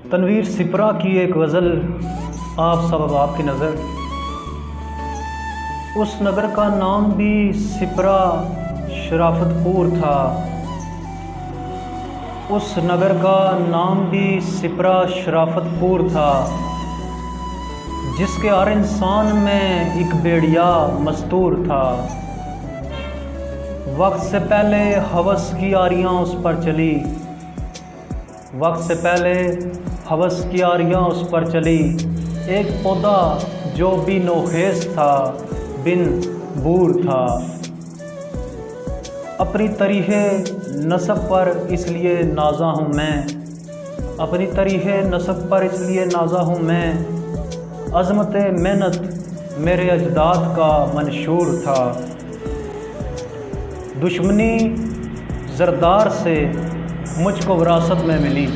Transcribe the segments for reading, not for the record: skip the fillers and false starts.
तनवीर सिपरा की एक गज़ल आप सब आपकी नज़र। उस नगर का नाम भी सिपरा शराफतपुर था। उस नगर का नाम भी सिपरा शराफतपुर था, जिसके हर इंसान में एक बेड़िया मस्तूर था। वक्त से पहले हवस की आरियाँ उस पर चली, वक्त से पहले हवस की आरियाँ उस पर चली। एक पौधा जो भी नोखेस था, बिन बूर था। अपनी तरीहे नसब पर इसलिए नाज़ा हूँ मैं, अपनी तरीहे नसब पर इसलिए नाज़ा हूँ मैं। अज़मत मेहनत मेरे अजदाद का मंशूर था। दुश्मनी ज़रदार से मुझको विरासत में मिली,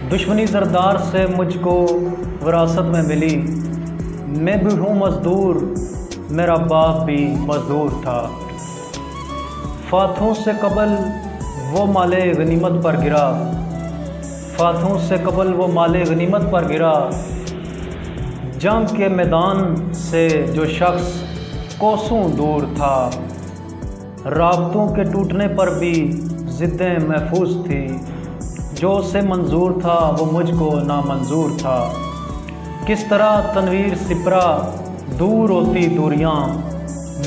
दुश्मनी ज़रदार से मुझको विरासत में मिली। मैं भी हूँ मज़दूर, मेरा बाप भी मज़दूर था। फातहों से कबल वो माले गनीमत पर गिरा, फातहों से कबल वो माले गनीमत पर गिरा। जंग के मैदान से जो शख्स कोसों दूर था, राबतों के टूटने पर भी ज़िद्दें महफूज थी। जो उसे मंजूर था वो मुझको नामंजूर था। किस तरह तनवीर सिपरा दूर होती दूरियां,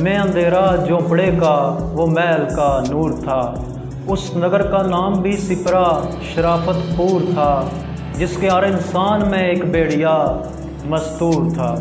मैं अंधेरा झोंपड़े का वो महल का नूर था। उस नगर का नाम भी सिपरा शराफतपुर था, जिसके हर इंसान में एक बेड़िया मस्तूर था।